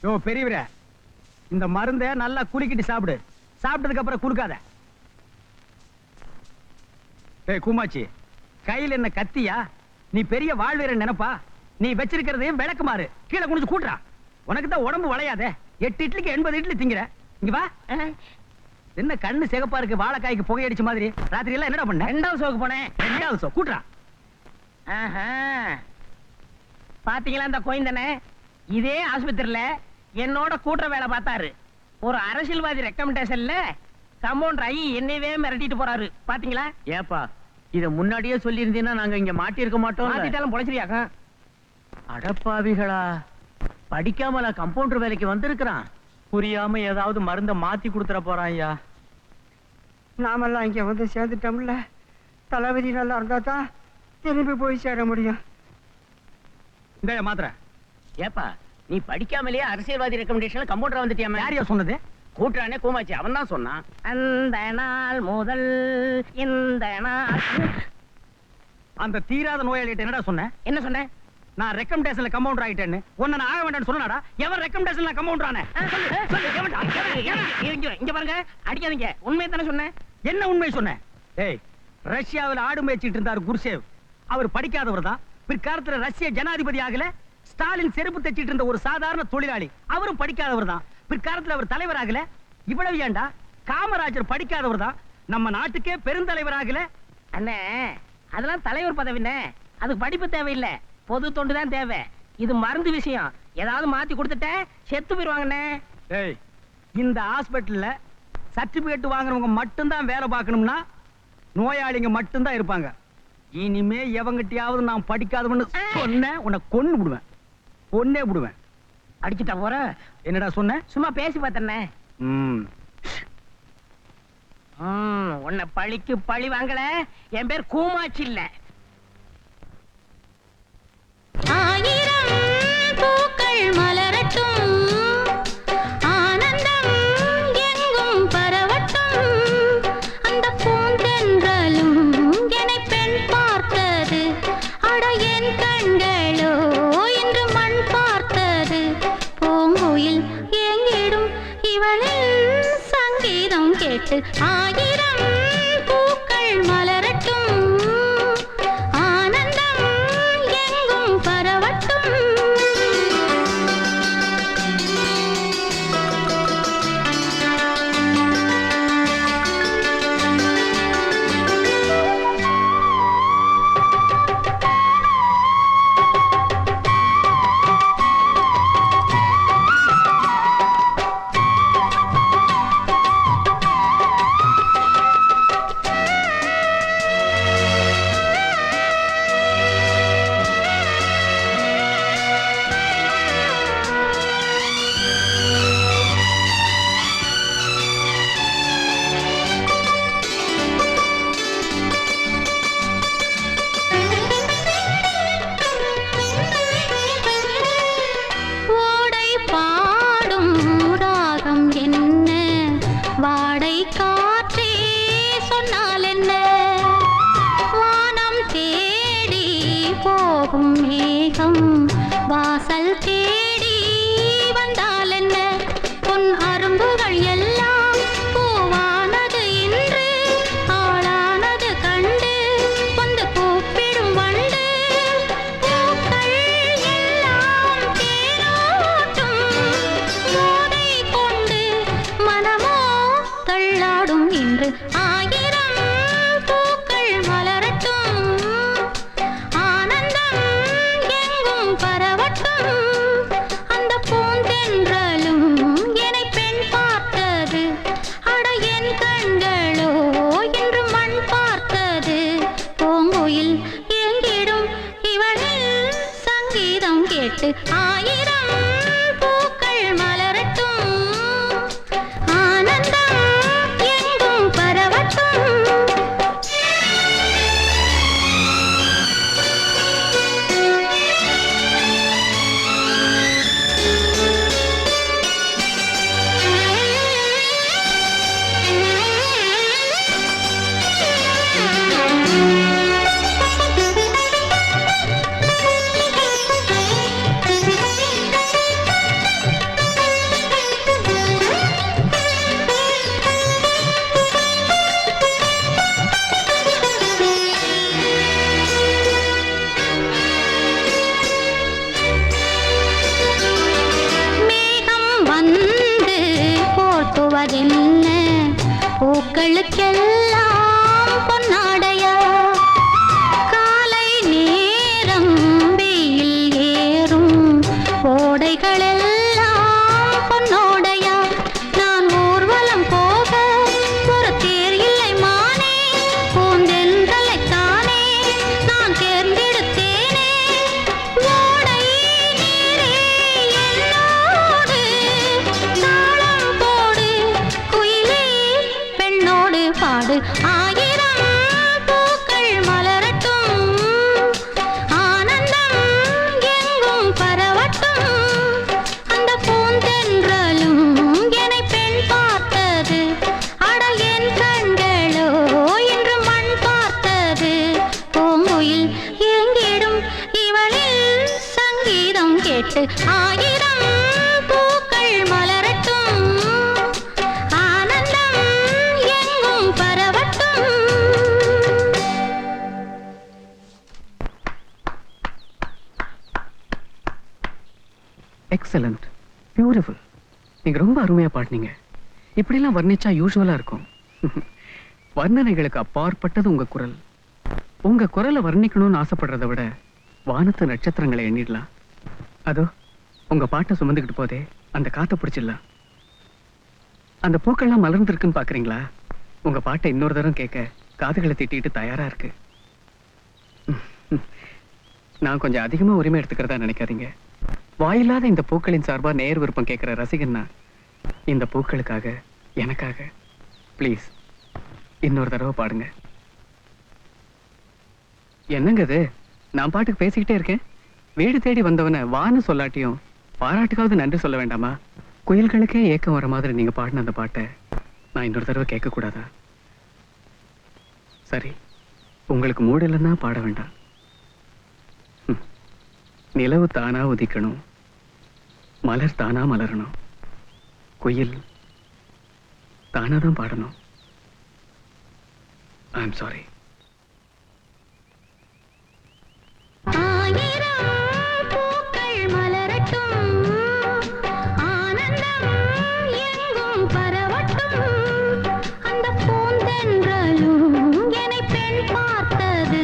யோ பெரியவரே, இந்த மருந்தை நல்லா குலுக்கிட்டு சாப்பிடு. சாப்பிட்டதுக்கு அப்புறம் குலுக்காத. ஏய் கூமாச்சி, கையில் என்ன கத்தியா? நீ பெரிய வாழ்வீரன் நினைப்பா? நீ வச்சிருக்கிறதையும் விளக்குமாறு கீழே குனிஞ்சு கூட்டுறா. உனக்கு தான் உடம்பு வளையாதே. 8 இட்லிக்கு 80 இட்லி திங்கிற. இங்க வா. என்ன கண்ணு சிகப்பா இருக்கு, வாழைக்காய்க்கு புகையடிச்ச மாதிரி. ராத்திரி எல்லாம் என்னடா பண்ண? 2வது ஷோக்கு போனேன். 2வது ஷோ கூட்டுறா. பாத்தீங்களா இந்த கோயந்தனே? இதே ஆஸ்பத்திரியில என்னோட கூட்டுற வேலை பார்த்தாரு. ஒரு அரசியல்வாதி ரெக்கமெண்டேஷன்ல கம்பவுண்டர் ஐ என்னையவே மிரட்டிட்டு போறாரு. பாத்தீங்களா? ஏப்பா இத முன்னாடியே சொல்லி இருந்தீங்கன்னா நாங்க இங்க மாட்டி இருக்க மாட்டோம். மாத்திட்டாலும் பொழைச்சிரியாக்கா? அடப்பாவிகளா, படிக்காமல கம்பவுண்டர் வேலைக்கு வந்திருக்கிறான். புரியாம ஏதாவது மருந்த மாத்தி கொடுத்துற போறான். ஐயா நாமெல்லாம் இங்க வந்து சேர்ந்துட்டோம்ல. தளபதி நல்லா இருந்தா தான் திரும்பி போய் சேர முடியும். இந்த மாத்திர. ஏப்பா நீ படிக்காமலேயே அரசியல்வாதி ரெக்கமெண்டேஷன்ல கம்பவுண்டர் வந்துட்டியாமே. யாரையா சொன்னது? கூட்டுறானே கூமாச்சி, அவன் தான் சொன்னான். அந்த நாள் முதல் இந்த நாள். அந்த தீராத நோயாளிகிட்ட என்னடா சொன்ன? என்ன சொன்னேன்? நான் ரெக்கமெண்டேஷன்ல கம்பவுண்டர் ஆயிட்டேன்னு. உன்னை நான் ஆக வேண்டாம்னு சொன்னடா. எவன் ரெக்கமெண்டேஷன்ல கம்பவுண்டர் ஆனே? இங்க பாருங்க, அடிக்காதீங்க. உண்மையை தானே சொன்னேன். என்ன உண்மை சொன்னேன்? ஏய், ரஷ்யாவில் ஆடு மேய்ச்சிட்டு இருந்தார் குர்சேவ். அவர் படிக்காதவர் தான். பிற்காலத்துல ரஷ்ய ஜனாதிபதி ஆகல. ஸ்டாலின் செருப்பு தைச்சிட்டு இருந்த ஒரு சாதாரண தொழிலாளி. அவரும் படிக்காதவர் தான். பிற்காலத்துல அவர் தலைவர் ஆகல. இவ்வளவு ஏண்டா, காமராஜர் படிக்காதவர் தான். நம்ம நாட்டுக்கே பெருந்தலைவர் ஆகல. அண்ணே, அதெல்லாம் தலைவர் பதவினே. அதுக்கு படிப்பு தேவையில்லை, பொது தொண்டு தான் தேவை. இது மருந்து விஷயம். ஏதாவது மாத்தி கொடுத்துட்ட செத்து போயிருவாங்கண்ணே. ஏய், இந்த ஹாஸ்பிட்டல்ல சர்டிபிகேட் வாங்குறவங்க மட்டும்தான் வேலை பார்க்கணும்னா நோயாளிங்க மட்டும்தான் இருப்பாங்க. இனிமே எவங்கிட்டயாவது நான் படிக்காதவன்னு சொன்னேன், உன்னை கொன்னு விடுவேன். கொன்னே விடுவேன். அடிச்சுட்டா போற. என்னடா சொன்ன? சும்மா பேசி பார்த்தனே. உன்னை பழிக்கு பழி வாங்கல. என் பேர் கூமாச்சி இல்ல. ஆயிரம் பூக்கள் மலரட்டும், ஆனந்தம் எங்கும் பரவட்டும். அந்த பூந்தென்றலும் என்னை பெண் பார்த்தது. அட என் கண்களோ இன்று மண் பார்த்தது. பூங்குயில் எங்கிடும் இவளின் சங்கீதம் கேட்டு. ஆயிரம் பூக்கள் மலரட்டும், ஆனந்தம் எங்கும் பரவட்டும். ஓடை பாடும் ராகம் என்ன, வாடை காற்றே சொன்னால் என்ன. வானம் தேடி போகும் மேகம் வாசல் தேடி வந்தால் என்ன. பொன் அரும்புகள் எல்லாம் பூவானது இன்று ஆளானது கண்டு வந்து கூப்பிடும் வண்டு. பூக்கள் எல்லாம் தேனோட்டும், மோதை கொண்டு மனமோ தள்ளாடும் இன்று. ஆயிரம் பூக்கள் மலரட்டும், ஆனந்தம் எங்கும் பரவட்டும். அந்த பூந்தென்றலும் என்னை பெண் பார்த்தது. அட என் கண்களோ இன்று மண் பார்த்தது. பூங்குயில் எங்கிடும் இவளில் சங்கீதம் கேட்டு. ஆயிரம் பூக்கள் மலரட்டும், ஆனந்தம் எங்கும் பரவட்டும். போவதென்ன பூக்களுக்கெல்லாம் பொன்னாடையா காலை நேரம் வெயில் ஏறும் ஓடைகளெல்லாம் பொன்னோடையா நான் ஊர்வலம் போக ஒரு தேர் இல்லை மானே பூந்தென்றலைத்தானே நான் தேர்ந்தெடுத்தேனே ஓடை நீரே என்னோடு தாளம் போடு குயிலே பெண்ணோடு பாடு ஆயிரம் பூக்கள் மலரட்டும் ஆனந்தம் எங்கும் பரவட்டும் அந்த பூந்தென்றலும் என்னை பெண் பார்த்தது அட என் கண்களோ இன்று மண் பார்த்தது பூங்குயில் எங்கிடும் இவளில் சங்கீதம் கேட்டு ஆயிரம் பூக்கள் மலரட்டும் ஆனந்தம் எங்கும் பரவட்டும். Excellent, beautiful. நீங்க ரொம்ப அருமையா பாடினீங்க. இப்படிலாம் வர்ணிச்சா யூசுவலா இருக்கும். வர்ணனைகளுக்கு அப்பாற்பட்டது உங்க குரல். உங்க குரலை வர்ணிக்கணும்னு ஆசைப்படுறதை விட வானத்து நட்சத்திரங்களை எண்ணிடலாம். அதோ உங்க பாட்டை சுமந்துக்கிட்டு போதே அந்த காத்தை பிடிச்சிடலாம். அந்த பூக்கள்லாம் மலர்ந்துருக்குன்னு பாக்குறீங்களா? உங்க பாட்டை இன்னொரு தரம் கேட்க காதுகளை திட்டிட்டு தயாரா இருக்கு. நான் கொஞ்சம் அதிகமா உரிமை எடுத்துக்கிறதா நினைக்காதீங்க. வாயில்லாத இந்த பூக்களின் சார்பா நேர் விருப்பம் கேட்கிற ரசிகன்னா இந்த பூக்களுக்காக, எனக்காக ப்ளீஸ் இன்னொரு தடவை பாடுங்க. என்னங்க இது? நான் பாட்டுக்கு பேசிக்கிட்டே இருக்கேன். வீடு தேடி வந்தவனை வான்னு சொல்லாட்டியும் பாராட்டுக்காவது நன்றி சொல்ல வேண்டாமா? குயில்களுக்கே ஏக்கம் வர மாதிரி நீங்க பாடின அந்த பாட்டை நான் இன்னொரு தடவை கேட்க கூடாதா? சரி, உங்களுக்கு மூடு இல்லைன்னா பாட வேண்டாம். நிலவு தானா உதிக்கணும், மலர் தானா மலரணும், குயில் தானா தான் பாடணும். I am sorry. ஆயிரம் பூக்கள் மலரட்டும் ஆனந்தம் எங்கும் பரவட்டும் அந்த பூந்தென்றலும் என்னை பெண் பார்த்தது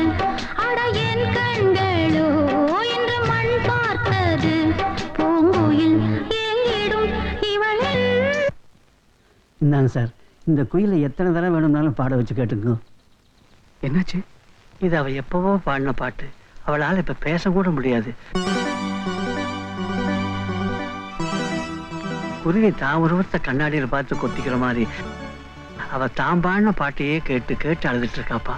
அட என் கண்களோ இன்று மண் பார்த்தது பூங்குயில் எங்கிடும் இவளில். இந்தாங்க சார், இந்த குயிலை எத்தனை தடவை வேணும்னாலும் பாட வச்சு கேட்டுங்க. என்னாச்சு? இது அவ எப்பவோ பாடின பாட்டு. அவளால் இப்ப பேசக்கூட முடியாது. குருவி தான் உருவத்தை கண்ணாடியில் பார்த்து கொத்திக்கிற மாதிரி அவ தான் பாடின பாட்டையே கேட்டு கேட்டு அழுதுட்டு இருக்காப்பா.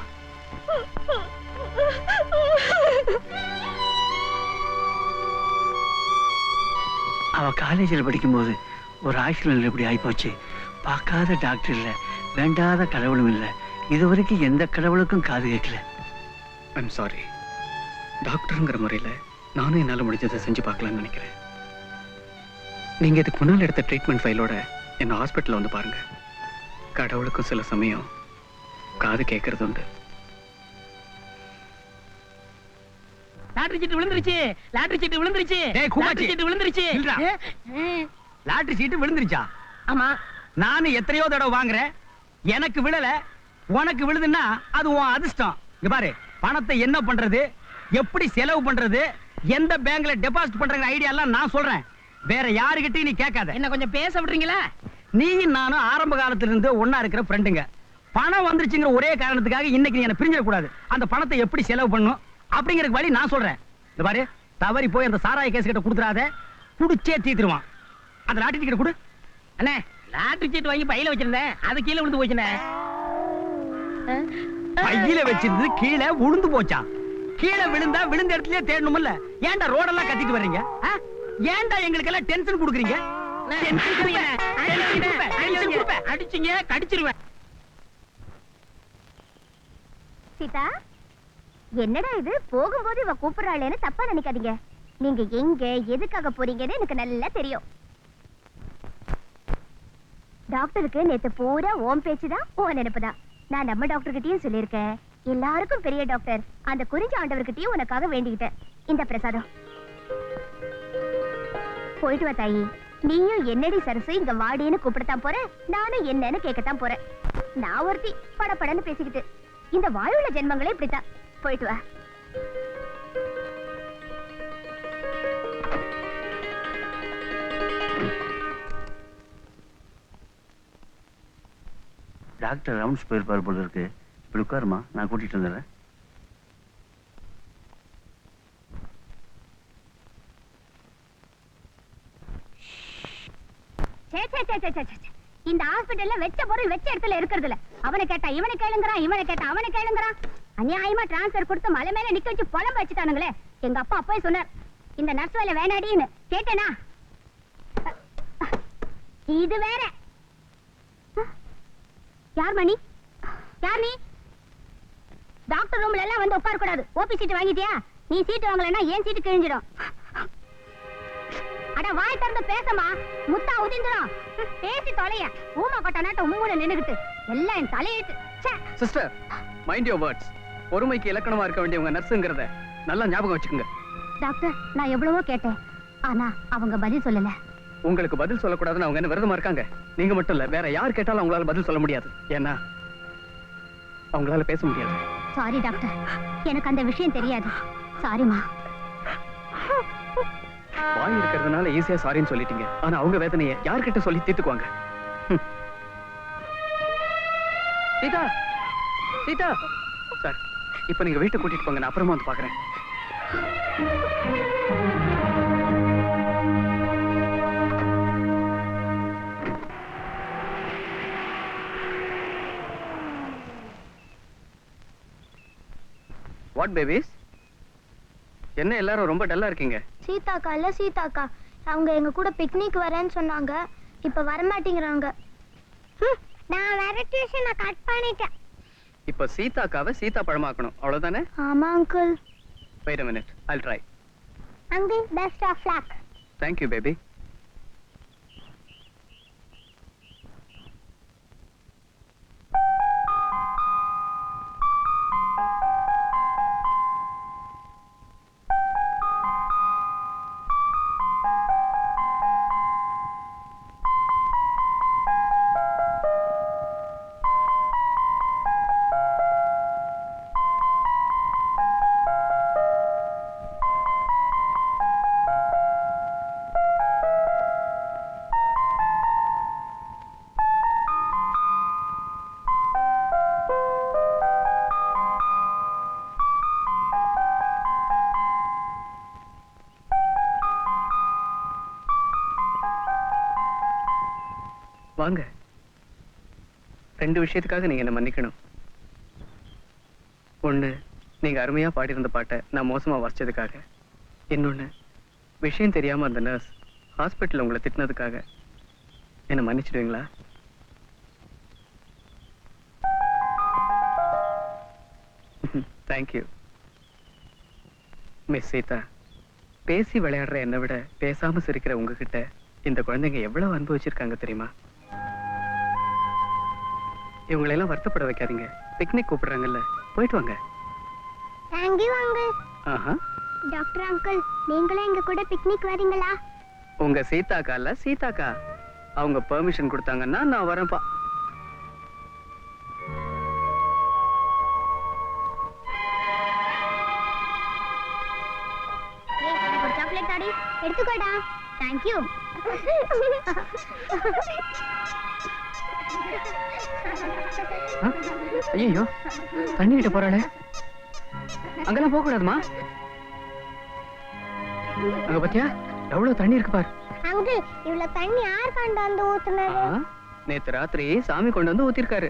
அவ காலேஜில் படிக்கும்போது ஒரு ஆக்சிடென்ட் இப்படி ஆகிப்போச்சு. பார்க்காத டாக்டர் இல்லை, வேண்டாத கடவுளும் இல்லை. இதுவரைக்கும் எந்த கடவுளுக்கும் காது கேட்கல. I'm sorry. டாக்டருங்கிற முறையில் நானும் என்னால் முடிஞ்சதை செஞ்சு பார்க்கலான்னு நினைக்கிறேன். நீங்கள் இதுக்கு முன்னால் எடுத்த ட்ரீட்மெண்ட் ஃபைலோட என்னை ஹாஸ்பிட்டலில் வந்து பாருங்க. கடவுளுக்கும் சில சமயம் காது கேட்கறது உண்டு. லாட்டரி சீட்டு விழுந்துருச்சு, லாட்டரி சீட்டு விழுந்துருச்சு, டேய், கூமாச்சி. லாட்டரி சீட்டு விழுந்துருச்சு. இல்லடா. லாட்டரி சீட்டு விழுந்துருச்சா? ஆமா, நானும் எத்தனையோ தடவை வாங்குறேன், எனக்கு விழல. உனக்கு விழுதுன்னா அது உன் அதிர்ஷ்டம். இங்க பாரு, பணத்தை என்ன பண்றது, எப்படி செலவு பண்றது, எந்த பேங்க்ல டெபாசிட் பண்றங்கிற ஐடியா எல்லாம் நான் சொல்றேன். வேற யாருகிட்டயும் நீ கேட்காத. என்ன கொஞ்சம் பேச விடுறீங்களா? நீயும் நானும் ஆரம்ப காலத்துல இருந்து ஒன்னா இருக்கிற ஃப்ரெண்டுங்க. பணம் வந்துருச்சுங்கிற ஒரே காரணத்துக்காக இன்னைக்கு நீ என்ன பிரிஞ்சிட கூடாது. அந்த பணத்தை எப்படி செலவு பண்ணும் அப்படிங்கிற வழி நான் சொல்றேன். இந்த பாரு, தவறி போய் அந்த சாராய கேஸ் கிட்ட கொடுத்துறாத, குடிச்சே தீத்துருவான். அந்த லாட்டரி டிக்கெட் கொடு. அண்ணே, லாட்டரி சீட்டு வாங்கி பையில வச்சிருந்தேன், அது கீழே விழுந்து போச்சுண்ணே. பையில வச்சிருந்து கீழே விழுந்து போச்சா? கீழே விழுந்தா விழுந்த இடத்துலயே தேடணும்ல. ஏன்டா ரோடெல்லாம் கத்திட்டு வர்றீங்க? ஏன்டா எங்களுக்கு எல்லாம் டென்ஷன் கொடுக்குறீங்க? அடிச்சீங்க, கடிச்சிருவேன். சீதா, என்னடா இது? போகும்போது இவ கூப்பிடுறாளேன்னு தப்பா நினைக்காதீங்க. நீங்க எங்க எதுக்காக போறீங்கன்னு எனக்கு நல்லா தெரியும். டாக்டருக்கு நேத்து பூரா ஓம் பேச்சுதான், ஓ நினைப்புதான். நான் நம்ம டாக்டர் கிட்டயும் சொல்லியிருக்கேன். எல்லாருக்கும் பெரிய டாக்டர் அந்த குறிஞ்ச ஆண்டவர்கிட்டயும் உனக்காக வேண்டிக்கிட்டேன். இந்த பிரசாதம் போயிட்டு வா தாயி. நீயும் என்னடி சரசு இங்க வாடின்னு கூப்பிடத்தான் போற, நானும் என்னன்னு கேட்கத்தான் போறேன். நான் ஒருத்தி படப்படன்னு பேசிக்கிட்டு, இந்த வாயுள்ள ஜென்மங்களே இப்படித்தான். போயிட்டு வா. டாக்டர் ரவுண்ட்ஸ் போயிருப்பார் போல இருக்கு. இப்படி உட்காருமா, நான் கூட்டிட்டு வந்துடுறேன். இந்த ஹாஸ்பிடல்ல வெச்ச பொருள் வெச்ச இடத்துல இருக்கிறது இல்ல. அவனை கேட்டா இவனை கேளுங்கறான், இவனை கேட்டா அவனை கேளுங்கறான். அநியாயமா டிரான்ஸ்ஃபர் கொடுத்து மலை மேல நிக்க வச்சு புலம்ப வச்சுட்டானுங்களே. எங்க அப்பா அப்பவே சொன்னார், இந்த நர்ஸ் வேலை வேணாடின்னு. கேட்டேனா? இது வேற. யார் மணி? யார் நீ? டாக்டர் ரூம்ல எல்லாம் வந்து உட்கார கூடாது. ஓபி சீட் வாங்கிட்டியா? நீ சீட் வாங்கலன்னா ஏன் சீட்டு கிழிஞ்சிடும். அட வாய் திறந்து பேசமா, முத்தா உதிந்துடும். பேசி தொலைய. ஊமா கொட்ட நாட்ட உம்முல நின்னுகிட்டு எல்லாம் என் தலையிட்டு. Sister, mind your words. பொறுமைக்கு இலக்கணமா இருக்க வேண்டியவங்க நர்ஸுங்கிறத நல்லா ஞாபகம் வச்சுக்கோங்க. டாக்டர், நான் எவ்வளவோ கேட்டேன், ஆனா அவங்க பதில் சொல்லல. உங்களுக்கு பதில் சொல்லக்கூடாதுன்னு அவங்க என்ன விரதமா இருக்காங்க? நீங்க மட்டும் இல்ல, வேற யார் கேட்டாலும் அவங்களால பதில் சொல்ல முடியாது. ஏன்னா அவங்களால பேச முடியாது. சாரி டாக்டர், எனக்கு அந்த விஷயம் தெரியாது. சாரிமா. வாய் இருக்கிறதுனால ஈஸியா சாரின்னு சொல்லிட்டீங்க. ஆனா அவங்க வேதனையை யார்கிட்ட சொல்லி தீர்த்துக்குவாங்க? சீதா, சீதா சார், இப்ப நீங்க வீட்டை கூட்டிட்டு போங்க, நான் அப்புறமா வந்து பாக்குறேன். வாட் பேபிஸ், என்ன எல்லாரும் ரொம்ப டல்லா இருக்கீங்க? சீதாக்கா இல்ல சீதாக்கா, அவங்க எங்க கூட பிக்னிக் வரேன்னு சொன்னாங்க. இப்ப வர மாட்டேங்கிறாங்க. நான் வேற டியூஷனை கட் பண்ணிட்டேன். இப்ப சீதாக்காவை சீதா பழமாக்கணும், அவ்வளவுதானே? ஆமா uncle. Wait a minute, I'll try. Uncle, best of luck. Thank you, baby. வாங்க. ரெண்டு விஷயத்துக்காக நீங்க என்ன மன்னிக்கணும். ஒண்ணு, நீங்க அருமையா பாடியிருந்த பாட்டை நான் மோசமா வாசிச்சதுக்காக. இன்னொன்னு, விஷயம் தெரியாம அந்த நர்ஸ் ஹாஸ்பிட்டல் உங்களை திட்டினதுக்காக. என்ன மன்னிச்சிடுவீங்களா? தேங்க்யூ. மிஸ் சீதா, பேசி விளையாடுற என்னை விட பேசாம சிரிக்கிற உங்ககிட்ட இந்த குழந்தைங்க எவ்வளவு அனுபவிச்சிருக்காங்க தெரியுமா? இவங்களெல்லாம் வருத்தப்பட வைக்காதீங்க. பிக்னிக் கூப்பிடுறாங்கல்ல, போயிட்டு வாங்க. Thank you uncle. ஆஹா. டாக்டர் அங்கிள், நீங்களே எங்க கூட பிக்னிக் வரீங்களா? உங்க சீதாக்கா இல்ல சீதாக்கா, அவங்க பெர்மிஷன் கொடுத்தாங்கன்னா நான் வரேன்ப்பா. ஏய், ஒரு சாக்லேட் தாடி, எடுத்துக்கோடா. Thank you. ஐயோ, தண்ணி கிட்ட போறாளே, அங்கெல்லாம் போக கூடாதுமா. அங்க பாத்தியா எவ்வளவு தண்ணி இருக்கு பாரு. அங்கிள், இவ்வளவு தண்ணி யார் கொண்டு வந்து ஊத்துனது? நேத்து ராத்திரி சாமி கொண்டு வந்து ஊத்திருக்காரு.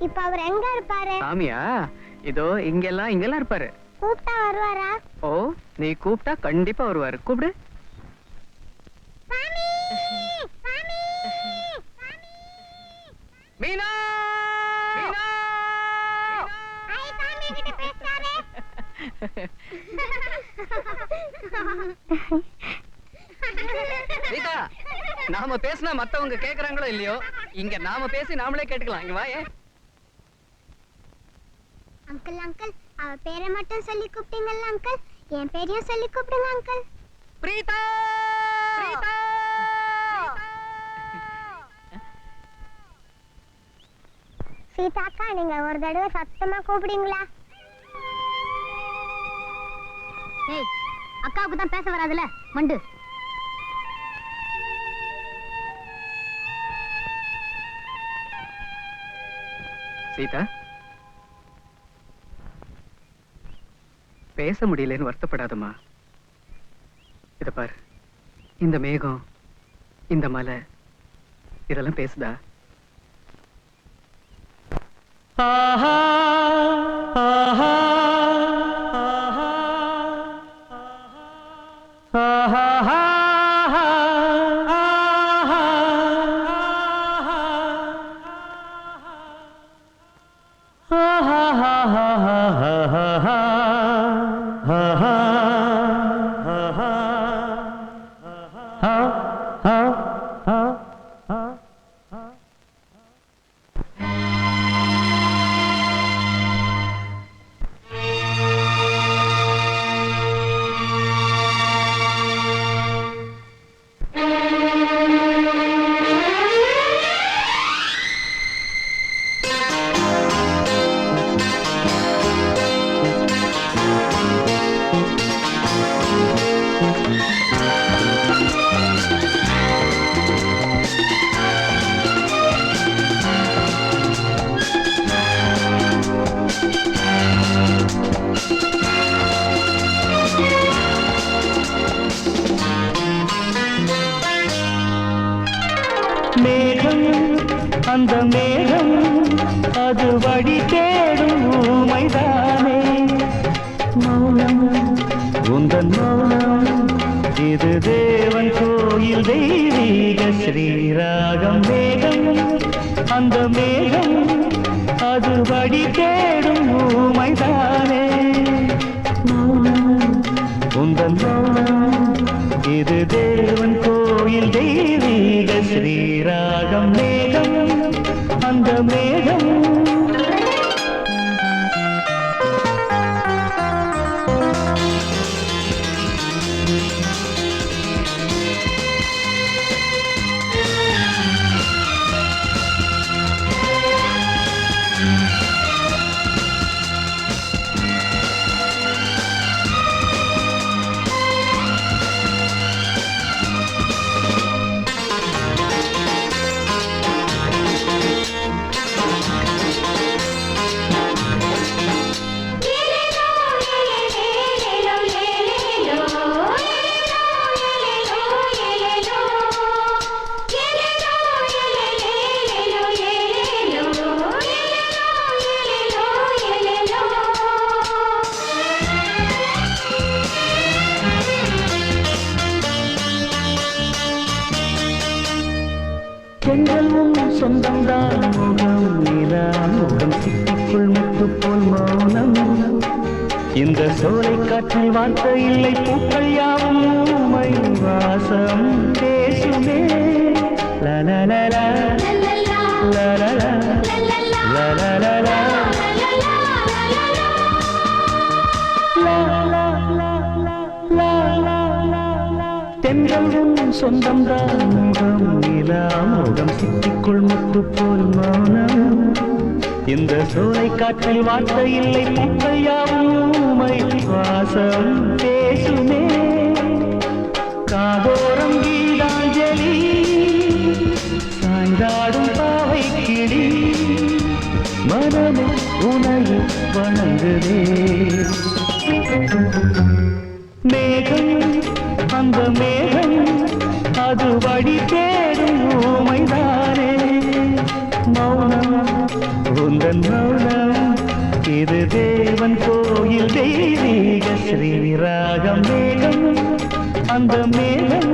இப்ப அவர் எங்க இருப்பாரு? சாமியா? இதோ இங்கெல்லாம் இருப்பாரு. கூப்பிட்டா வருவாரா? ஓ, நீ கூப்பிட்டா கண்டிப்பா வருவாரு. கூப்பிடு. சாமி! சாமி! மீனா! மீனா! ஐ, சாமி கிட்ட பேசுறாரே. சீதா, நாம பேசினா மத்தவங்க கேக்குறாங்களோ இல்லையோ, இங்க நாம பேசி நாமளே கேட்டுக்கலாம். இங்க வாயே. அங்கிள் அங்கிள், அவ பேரை மட்டும் சொல்லி கூப்பிட்டீங்கல்ல அங்கிள், என் பேரையும் சொல்லி கூப்பிடுங்க அங்கிள். பிரீதா! பிரீதா! சீதாக்கா நீங்க ஒரு தடவை சத்தமா கூப்பிடுங்களா? ஏய், அக்காவுக்கு தான் பேச வராதுல மண்டு. சீதா, பேச முடியலன்னு வருத்தப்படாதம்மா. இத பாரு, இந்த மேகம், இந்த மலை இதெல்லாம் பேசுதா? ஆஹா ஆஹா ஆஹா மேகம், அந்த மேகம் அது வழி தேடும் ஊமைதானே. மௌனம், உந்தன் மௌனம், இது தேவன் கோயில் தெய்வீக ஸ்ரீராகம். மேகம், அந்த மேகம் அது வழி தேடும் ஊமைதானே. மௌனம், உந்தன் மௌனம், இது தேவன் கோயில் தெய்வீக ஸ்ரீராகம். மேகம், அந்த மேகம். செங்கல்வும் சொந்தம்தான் முகம், நிலா முகம், சிட்டிக்குள் முத்து போல் மௌனம். இந்த சோலை காற்றில் வார்த்தை இல்லை, பூக்கள் யாவும் ஊமை, வாசம் பேசுமே. லலலலா, லலலா, லலலலா, தென்றலும் சொந்தம்தான் முகம், நிலா முகம், சிட்டிக்குள் முத்து போல் மௌனம். இந்த சோலை காற்றில் வார்த்தை இல்லை, பூக்கள் யாவும் ஊமை, வாசம் பேசுமே. காதோரம் கீதாஞ்சலி, சாய்ந்தாடும் பாவை கிளி, மனமே உனையை வணங்குதே. மேகம், அந்த மேகம் அது வழி தேடும் ஊமைதானே. மௌனம், உந்தன் மௌனம், இது தேவன் கோயில் தெய்வீக ஸ்ரீராகம். மேகம், அந்த மேகம்.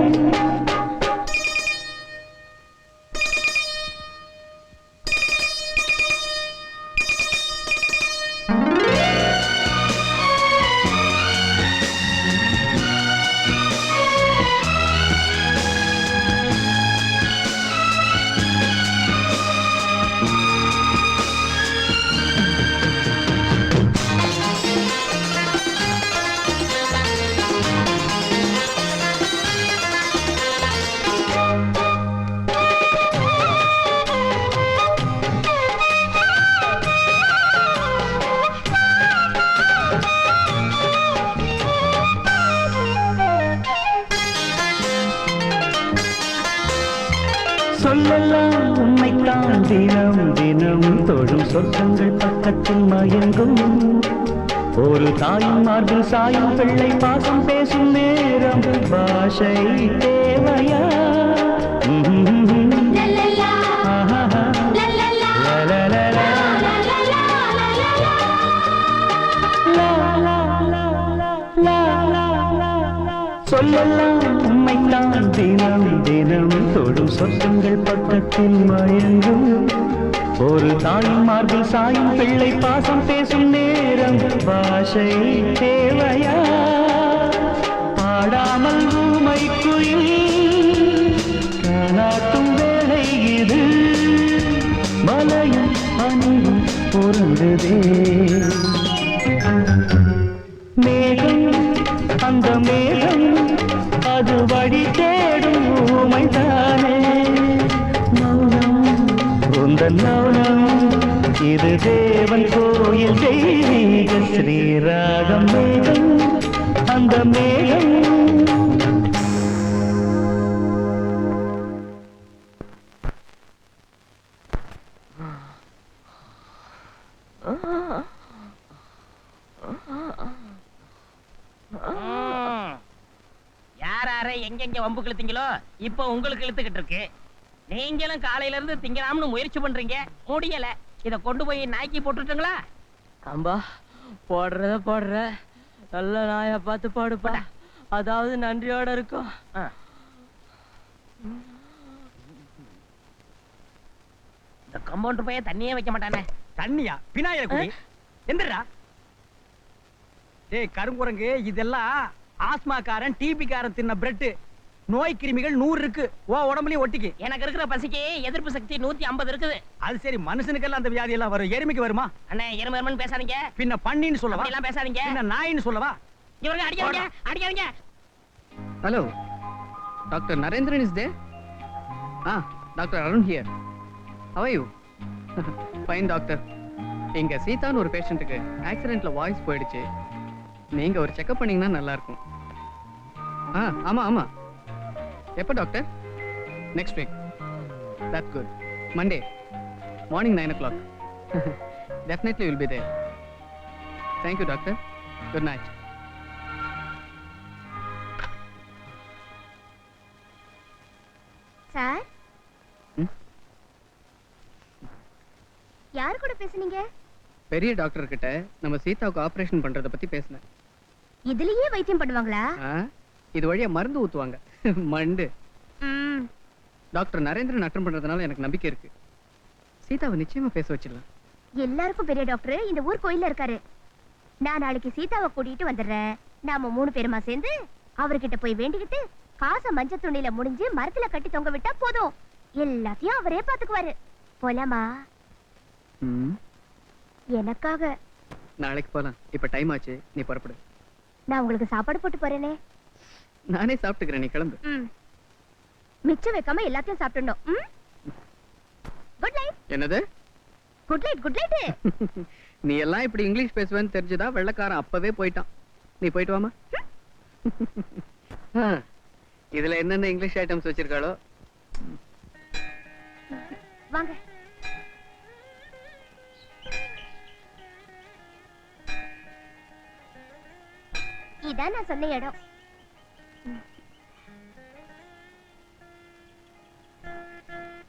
சொல்லலாம் உண்மைத்தான் தினம் தினம் தொழும் சொர்க்கங்கள் பக்கத்தில் மயங்கும் ஒரு தாயும் மார்பில் சாயும் பிள்ளை பாசம் பேசும் நேரம் பாஷை தேவையா சொல்லலாம் உண்மைத்தான் தினம் தினம் தொடும் சொர்க்கங்கள் பக்கத்தில் மயங்கும் ஒரு தாயும் மார்பில் சாயும் பிள்ளை பாசம் பேசும் நேரம் பாஷை தேவையா பாடாமல் ஊமை குயில் காணாட்டும் வேளை இது மலையும் பனியும் பொருந்ததே மேகம் அந்த மேகம் அது வழி தேடும் ஊமைதானே மௌனம் உந்தன் மௌனம் இது தேவன் கோயில் தெய்வீக ஸ்ரீராகம் மேகம் அந்த மேகம் யார எங்கெங்க வம்பு கிழத்தீங்களோ இப்ப உங்களுக்கு இழுத்துக்கிட்டு இருக்கு. நீங்களும் காலையில இருந்து திங்கலாம்னு முயற்சி பண்றீங்க, முடியல. இத கொண்டு போய் நாய்க்கு போட்டுட்டுங்களா? அம்பா, போடுற நல்ல நாயா பார்த்து பாடுப்பா, அதாவது நன்றியோட இருக்கும். இந்த கம்பவுண்டர் போய் தண்ணியே வைக்க மாட்டானே. தண்ணியா? பினாயில குடி. எந்திரா. டேய் கருங்குரங்கு, இதெல்லாம் ஆஸ்மாக்காரன் டிபிக்காரன் தின்ன பிரெட். நோய் கிருமிகள் 100 இருக்கு. ஓ உடம்புலயும் ஒட்டிக்கு. எனக்கு இருக்கிற பசிக்கு எதிர்ப்பு சக்தி 150 இருக்குது. அது சரி, மனுஷனுக்கெல்லாம் அந்த வியாதி எல்லாம் வரும், எருமைக்கு வருமா? அண்ணே, எருமன்னு பேசாதீங்க. பின்ன பண்ணின்னு சொல்லவா? எல்லாம் பேசாதீங்க. பின்ன நாயின்னு சொல்லவா? இவங்க அடிக்காதீங்க. Hello, doctor Narendran is there? Doctor Arun here. How are you? Fine doctor. இங்க சீதான்னு ஒரு பேஷண்ட்டுக்கு ஆக்சிடென்ட்ல வாய்ஸ் போயிடுச்சு. நீங்க ஒரு செக்அப் பண்ணீங்கன்னா நல்லா இருக்கும். ஆமா. எப்போ doctor? Next week. That's good. Monday morning 9 o'clock. Definitely will be there. Thank you doctor. Good night. Sir, யார் கூட பேசுனீங்க? பெரிய டாக்டர் கிட்ட நம்ம சீதாவுக்கு ஆபரேஷன் பண்றத பத்தி பேசினேன். இதுலயே வைத்தியம் பண்ணுவாங்களா? இது வழியா மருந்து ஊத்துவாங்க. மண்டு. ம். டாக்டர் நரேந்திரன் அட்டன் பண்றதுனால எனக்கு நம்பிக்கை இருக்கு. சீதாவை நிச்சயமா பேச வச்சிடலாம். எல்லாருக்கும் பெரிய டாக்டர் இந்த ஊர் கோயில்ல இருக்காரு. நான் நாளைக்கு சீதாவை கூட்டிட்டு வந்துடுறேன். நாம 3 பேருமா சேர்ந்து அவர்கிட்ட போய் வேண்டிக்கிட்டு காசை மஞ்சள் துணியில முடிஞ்சு மரத்துல கட்டி தொங்க விட்டா போதும். எல்லாத்தையும் அவரே பாத்துக்குவாரு. போலாமா? எனக்காக. நாளைக்கு போலாம். இப்ப டைம் ஆச்சு, நீ புறப்படு. நான் உங்களுக்கு சாப்பாடு போட்டு போறேனே. நானே சாப்பிட்டுக்கிறேன், நீ கிளம்பு. மிச்சம் வைக்காம எல்லாத்தையும் சாப்பிடணும். Good night. என்னது? Good night, good night. நீ எல்லாம் இப்படி இங்கிலீஷ் பேசுவேன்னு தெரிஞ்சுதா வெள்ளைக்காரன் அப்பவே போயிட்டான். நீ போயிட்டு வாமா. இதுல என்னென்ன இங்கிலீஷ் ஐட்டம்ஸ் வச்சிருக்காளோ. வாங்க. இதான் நான் சொன்ன இடம்.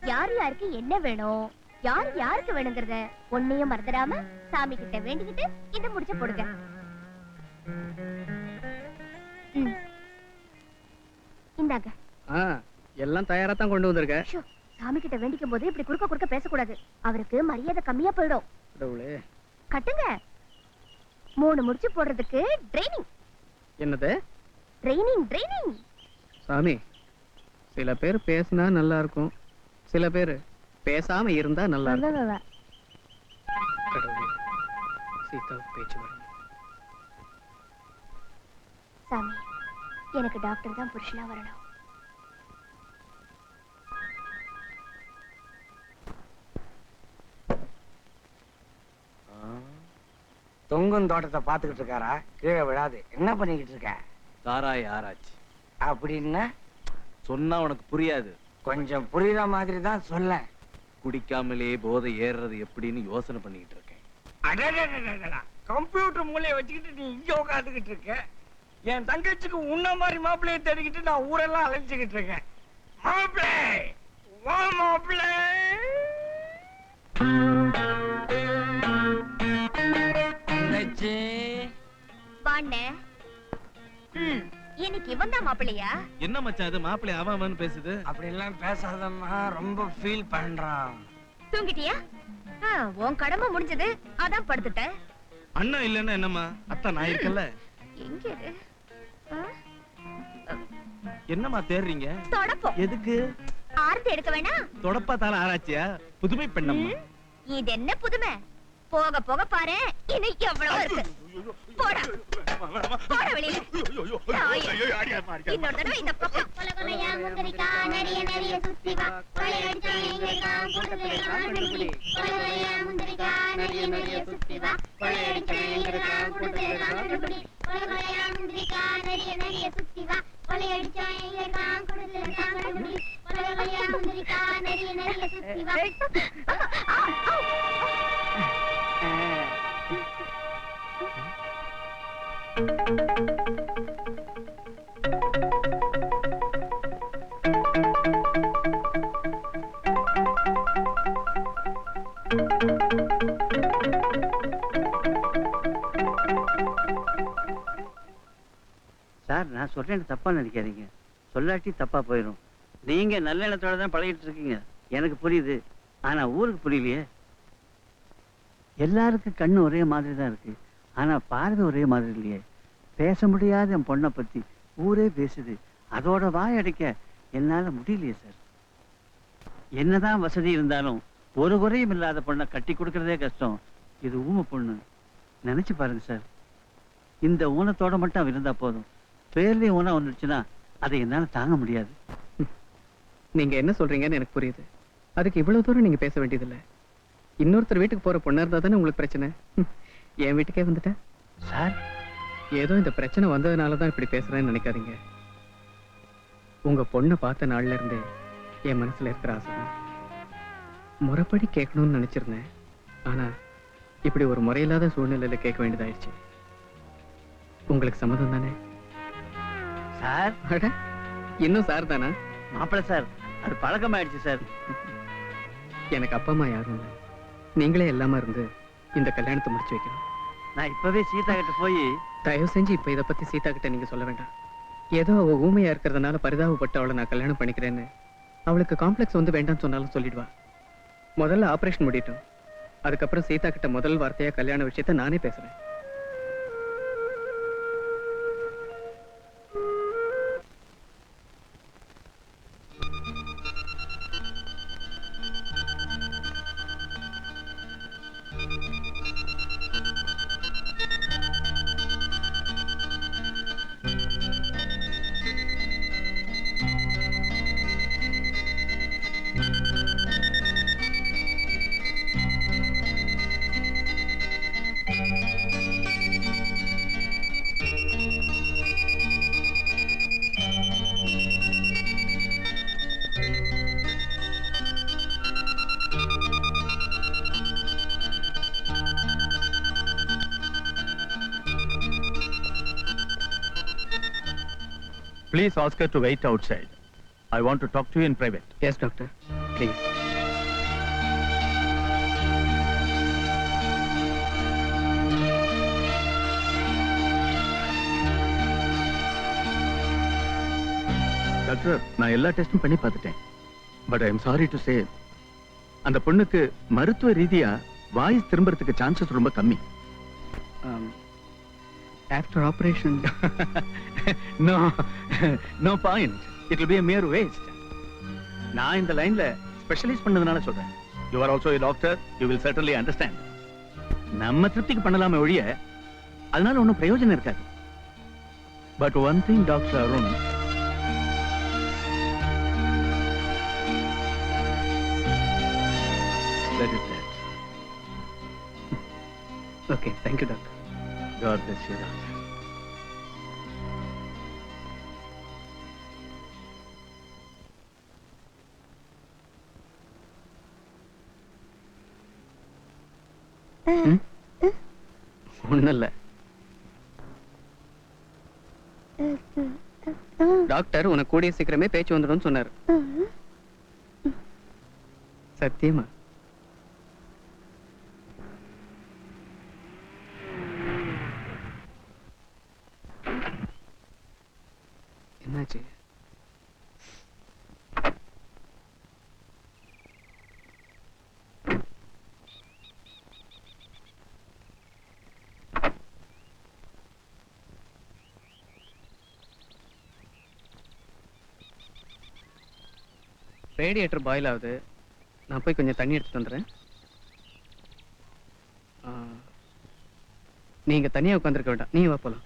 யார் யாருக்கு என்ன வேணும், யார் யாருக்கு வேணுங்கிறத ஒன்னையும் மறந்துடாம சாமி கிட்ட வேண்டிக்கிட்டு இந்த முடிச்ச போடுங்க. இந்தாங்க. எல்லாம் தயாரா தான் கொண்டு வந்திருக்க. சாமி கிட்ட வேண்டிக்கும் போது இப்படி குறுக்க பேசக்கூடாது. அவருக்கு மரியாதை கம்மியா போயிடும். கட்டுங்க. 3 முடிச்சு போடுறதுக்கு ட்ரைனிங். என்னது? ட்ரைனிங். சாமி, சில பேர் பேசினா நல்லா இருக்கும், சில பேர் பேசாம இருந்தா நல்லா இருக்கும். சீதா பேச்சு வரும். சாமி, எனக்கு டாக்டர் தான் புருஷனா வரணும். தொங்கும் தோட்டத்தை பாத்துக்கிட்டு இருக்காரா? கீழே விழாது. என்ன பண்ணிக்கிட்டு இருக்க? தாராய் ஆராய்ச்சி. அப்படின்னா சொன்னா உனக்கு புரியாது. கொஞ்சம் புரியுற மாதிரி தான் சொல்ல. குடிக்காமலே போதை ஏறுறது எப்படின்னு யோசனை பண்ணிக்கிட்டு இருக்கேன். அடடடடடடா, கம்ப்யூட்டர் மூலையை வச்சுக்கிட்டு நீ இங்க உட்காந்துக்கிட்டு இருக்க. என் தங்கச்சிக்கு உன்ன மாதிரி மாப்பிள்ளையை தேடிக்கிட்டு நான் ஊரெல்லாம் அலைஞ்சுக்கிட்டு இருக்கேன். மாப்பிள்ளை வா மாப்பிள்ளை. தங்கச்சி வாண்ணே. இன்னைக்கு இவன் தான் மாப்பிள்ளையா? என்ன மச்சான் இது மாப்பிள்ளை அவன் பேசுது? அப்படி எல்லாம் பேசாதம்மா, ரொம்ப ஃபீல் பண்றான். தூங்கிட்டியா? உன் கடமை முடிஞ்சது, அதான் படுத்துட்டேன். அண்ணா இல்லன்னா என்னம்மா, அத்தா நான் இருக்கல. எங்க இரு? என்னம்மா தேடுறீங்க? தொடப்போம். எதுக்கு? ஆர்த்தி எடுக்க வேணாம். தொடப்பாத்தால ஆராய்ச்சியா? புதுமை பெண்ணம்மா. இது என்ன புதுமை? போக போக பாரு, இன்னைக்கு எவ்வளவு இருக்கு. போடா போடா வெளியில. இன்னொரு தடவை இந்த பக்கம். கொலகொலையா முந்திரிக்கா நரிய நரிய சுத்தி வா, கொலையடிச்சா எங்கெல்லாம் கூட்டத்துல கண்டுபிடி. கொலகொலையா முந்திரிக்கா நரிய நரிய சுத்தி வா, கொலையடிச்சா எங்கெல்லாம் கூட்டத்துல கண்டுபிடி. கொலகொலையா முந்திரிக்கா நரிய நரிய சுத்தி வா, கொலையடிச்சா எங்கெல்லாம் கூட்டத்துல கண்டுபிடி. கொலகொலையா முந்திரிக்கா நரிய நரிய சுத்தி வா. சார், நான் சொல்றேன்னு தப்பா நினைக்காதீங்க. சொல்லாட்டி தப்பா போயிடும். நீங்க நல்ல எண்ணத்தோட தான் பழகிட்டு இருக்கீங்க, எனக்கு புரியுது. ஆனா ஊருக்கு புரியலையே. எல்லாருக்கும் கண்ணு ஒரே மாதிரி தான் இருக்கு, ஆனா பார்வை ஒரே மாதிரி இல்லையே. பேச முடியாத என் பொண்ணை பத்தி ஊரே பேசுது, அதோட வாய் அடைக்க என்னால முடியலையே சார். என்னதான் வசதி இருந்தாலும் ஒரு குறையும் இல்லாத பொண்ணை கட்டி கொடுக்கறதே கஷ்டம். இது ஊமை பொண்ணு, நினைச்சு பாருங்க சார். இந்த ஊனத்தோட மட்டும் அவ இருந்தா போதும். பேர்லயும் ஊனம் வந்துடுச்சுன்னா அதை என்னால தாங்க முடியாது. நீங்க என்ன சொல்றீங்கன்னு எனக்கு புரியுது. அதுக்கு இவ்வளவு தூரம் நீங்க பேச வேண்டியதில்லை. இன்னொருத்தர் வீட்டுக்கு போற பொண்ணா இருந்தா தானே உங்களுக்கு பிரச்சனை. என் வீட்டுக்கே வந்துட்டேன் சார். ஏதோ இந்த பிரச்சனை வந்ததுனாலதான் இப்படி பேசுறேன்னு நினைக்காதீங்க. உங்க பொண்ணை பார்த்த நாள்ல இருந்தே என் மனசுல இருக்கிற ஆசைதான். முறைப்படி கேட்கணும்னு நினைச்சிருந்தேன், ஆனா இப்படி ஒரு முறையில்லாத சூழ்நிலையில கேட்க வேண்டியதாயிடுச்சு. உங்களுக்கு சம்மதம் தானே சார்? அட, இன்னும் சார் தானா? மாப்பிள்ள சார், அது பழக்கமாயிடுச்சு சார். எனக்கு அப்பா அம்மா யாரும் இல்லை. நீங்களே எல்லாமே இருந்து இந்த கல்யாணத்தை முடிச்சு வைக்கணும். நான் இப்பவே சீதா கிட்ட போய் தயவு செஞ்சு இப்ப இதை பத்தி சீதா கிட்ட நீங்க சொல்ல வேண்டாம். ஏதோ அவ ஊமையா இருக்கிறதுனால பரிதாபப்பட்டு அவளை நான் கல்யாணம் பண்ணிக்கிறேன்னு அவளுக்கு காம்ப்ளெக்ஸ் வந்து வேண்டாம்னு சொன்னாலும் சொல்லிடுவா. முதல்ல ஆபரேஷன் முடியட்டும், அதுக்கப்புறம் சீதா கிட்ட முதல் வார்த்தையா கல்யாண விஷயத்த நானே பேசுறேன். Please ask her to wait outside. I want to talk to you in private. Yes, doctor. Please. Doctor, நான் எல்லா டெஸ்டும் பண்ணி பார்த்துட்டேன். But I am sorry to say, அந்த பொண்ணுக்கு மருத்துவ ரீதியா வாய்ஸ் திரும்பறதுக்கு சான்சஸ் ரொம்ப கம்மி. After operation. No, no point. It will be a mere waste. நான் இந்த லைன்ல ஸ்பெஷலைஸ் பண்ணதுனால சொல்றேன். You are also a doctor. You will certainly understand. நம்ம திருப்திக்கு பண்ணலாமே ஒழிய அதனால ஒன்றும் பிரயோஜனம் இருக்காது. But one thing, Dr. Arun. Let it let. Okay, thank you, doctor. God bless you, doctor. ஒண்ணும் இல்ல. டாக்டர் உனக்கு கூடிய சீக்கிரமே பேச்சு வந்துடும் சொன்னாரு. சத்தியமா? என்னாச்சு? ரேடியேட்டர் பாயில் ஆகுது. நான் போய் கொஞ்சம் தண்ணி எடுத்துட்டு வந்துடுறேன். நீங்க தனியா உட்காந்துருக்க வேண்டாம், நீ வா போலாம்.